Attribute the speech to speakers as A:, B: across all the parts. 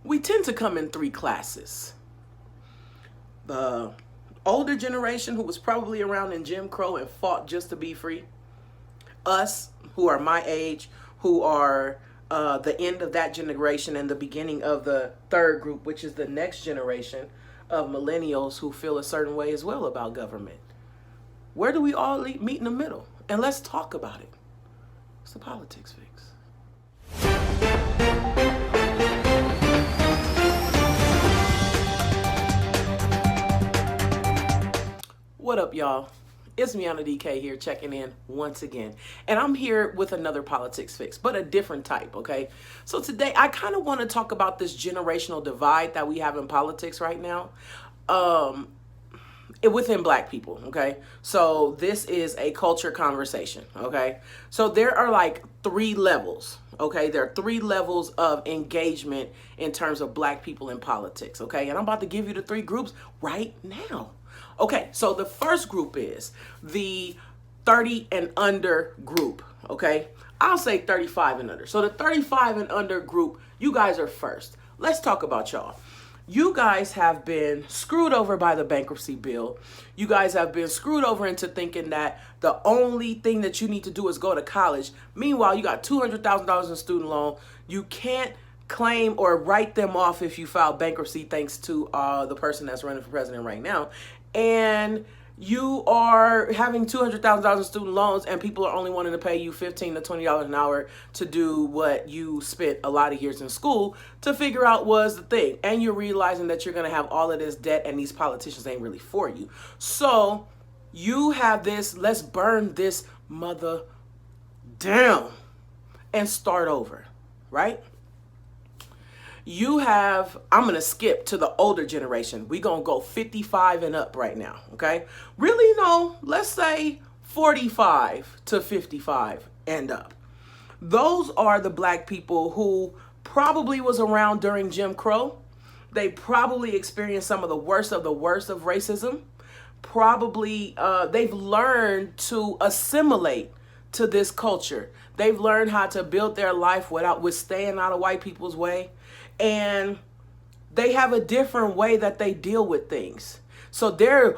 A: we tend to come in three classes. The older generation who was probably around in Jim Crow and fought just to be free. Us, who are my age, who are the end of that generation and the beginning of the third group, which is the next generation of millennials who feel a certain way as well about government. Where do we all meet in the middle? And let's talk about it. It's the Politics Fix. What up, y'all? It's Miana DK here, checking in once again. And I'm here with another Politics Fix, but a different type, okay? So today, I kind of want to talk about this generational divide that we have in politics right now. Within Black people, okay? So this is a culture conversation, okay? So there are like three levels, okay? There are three levels of engagement in terms of Black people in politics, okay? And I'm about to give you the three groups right now. Okay, so the first group is the 30 and under group, okay? I'll say 35 and under. So the 35 and under group, you guys are first. Let's talk about y'all. You guys have been screwed over by the bankruptcy bill. You guys have been screwed over into thinking that the only thing that you need to do is go to college. Meanwhile, you got $200,000 in student loan. You can't claim or write them off if you file bankruptcy, thanks to the person that's running for president right now. And you are having $200,000 in student loans, and people are only wanting to pay you $15 to $20 an hour to do what you spent a lot of years in school to figure out was the thing. And you're realizing that you're going to have all of this debt, and these politicians ain't really for you. So you have this, let's burn this mother down and start over, right? You have, I'm going to skip to the older generation. We're going to go 55 and up right now, okay? Really, no, let's say 45 to 55 and up. Those are the Black people who probably was around during Jim Crow. They probably experienced some of the worst of racism. Probably they've learned to assimilate to this culture. They've learned how to build their life with staying out of white people's way. And they have a different way that they deal with things. So they're,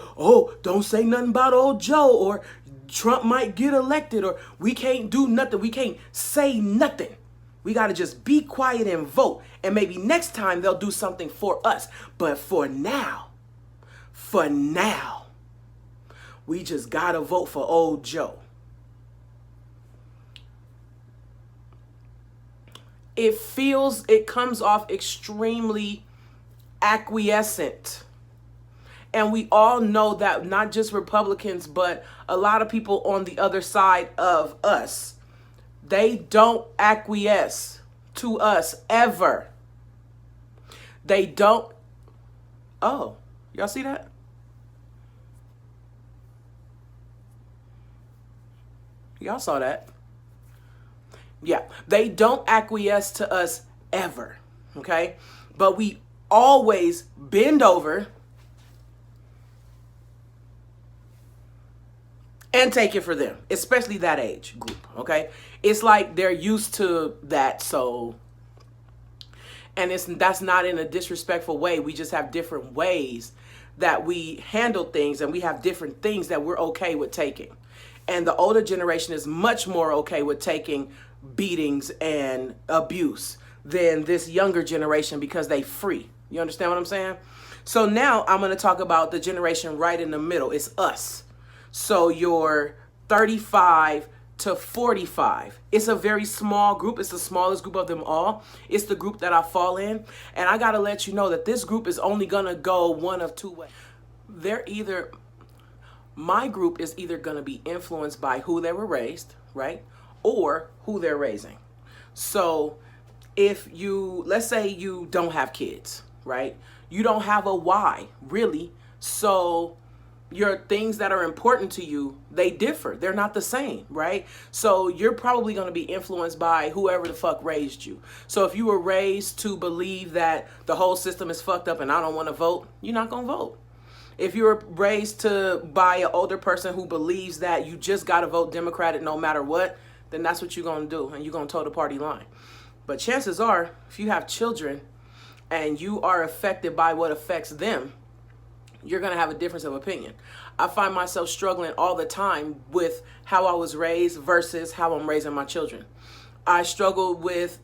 A: don't say nothing about old Joe, or Trump might get elected, or we can't do nothing. We can't say nothing. We got to just be quiet and vote. And maybe next time they'll do something for us. But for now, we just got to vote for old Joe. It comes off extremely acquiescent. And we all know that not just Republicans, but a lot of people on the other side of us, they don't acquiesce to us ever. They don't. Oh, y'all see that? Y'all saw that. Yeah, they don't acquiesce to us ever, okay? But we always bend over and take it for them, especially that age group, okay? It's like they're used to that, so, and that's not in a disrespectful way. We just have different ways that we handle things, and we have different things that we're okay with taking. And the older generation is much more okay with taking beatings and abuse than this younger generation because they free. You understand what I'm saying? So now I'm going to talk about the generation right in the middle. It's us. So you're 35 to 45. It's a very small group. It's the smallest group of them all. It's the group that I fall in. And I got to let you know that this group is only going to go one of two ways. My group is either going to be influenced by who they were raised, right? Or who they're raising. So if let's say you don't have kids, right? You don't have a why, really. So your things that are important to you, they differ. They're not the same, right? So you're probably going to be influenced by whoever the fuck raised you. So if you were raised to believe that the whole system is fucked up and I don't want to vote, you're not going to vote. If you were raised by an older person who believes that you just got to vote Democratic no matter what, then that's what you're going to do, and you're going to toe the party line. But chances are, if you have children and you are affected by what affects them, you're going to have a difference of opinion. I find myself struggling all the time with how I was raised versus how I'm raising my children. I struggle with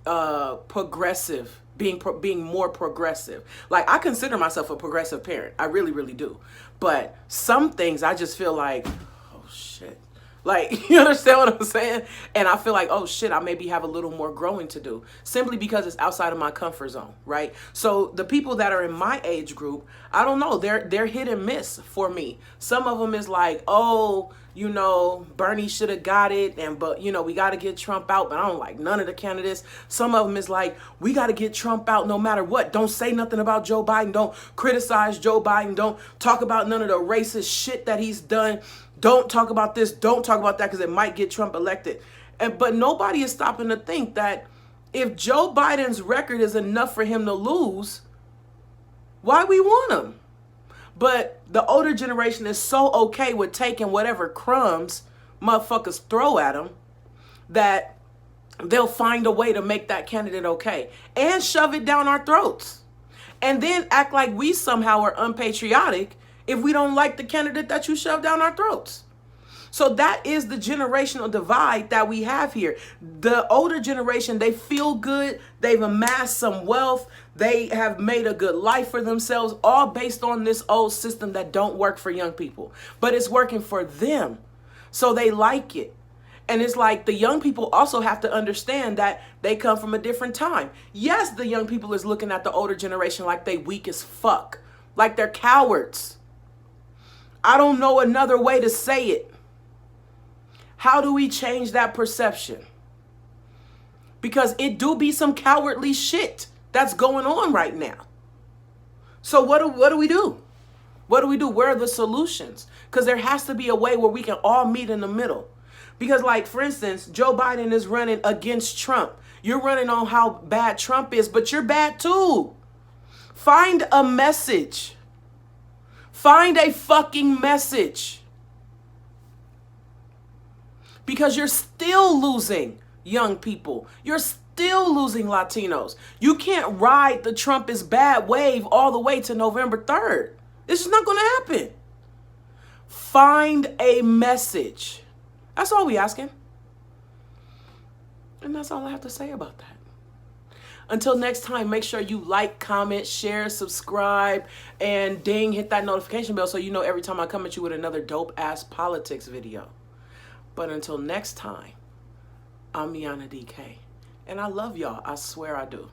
A: progressive, being more progressive. Like, I consider myself a progressive parent. I really, really do. But some things I just feel like, oh shit. Like, you understand what I'm saying? And I feel like, oh shit, I maybe have a little more growing to do, simply because it's outside of my comfort zone, right? So the people that are in my age group, I don't know, they're hit and miss for me. Some of them is like, oh, you know, Bernie should have got it, but you know, we got to get Trump out, but I don't like none of the candidates. Some of them is like, we got to get Trump out no matter what. Don't say nothing about Joe Biden. Don't criticize Joe Biden. Don't talk about none of the racist shit that he's done. Don't talk about this. Don't talk about that because it might get Trump elected. But nobody is stopping to think that if Joe Biden's record is enough for him to lose, why we want him? But the older generation is so okay with taking whatever crumbs motherfuckers throw at them that they'll find a way to make that candidate okay and shove it down our throats. And then act like we somehow are unpatriotic if we don't like the candidate that you shove down our throats. So that is the generational divide that we have here. The older generation, they feel good. They've amassed some wealth. They have made a good life for themselves, all based on this old system that don't work for young people. But it's working for them. So they like it. And it's like the young people also have to understand that they come from a different time. Yes, the young people is looking at the older generation like they weak as fuck. Like they're cowards. I don't know another way to say it. How do we change that perception? Because it do be some cowardly shit that's going on right now. So what do we do? What do we do? Where are the solutions? Because there has to be a way where we can all meet in the middle. Because, like, for instance, Joe Biden is running against Trump. You're running on how bad Trump is, but you're bad too. Find a message. Find a fucking message. Because you're still losing young people. You're still losing Latinos. You can't ride the Trump is bad wave all the way to November 3rd. This is not going to happen. Find a message. That's all we asking. And that's all I have to say about that. Until next time, make sure you like, comment, share, subscribe, and ding, hit that notification bell so you know every time I come at you with another dope-ass politics video. But until next time, I'm Miana DK. And I love y'all. I swear I do.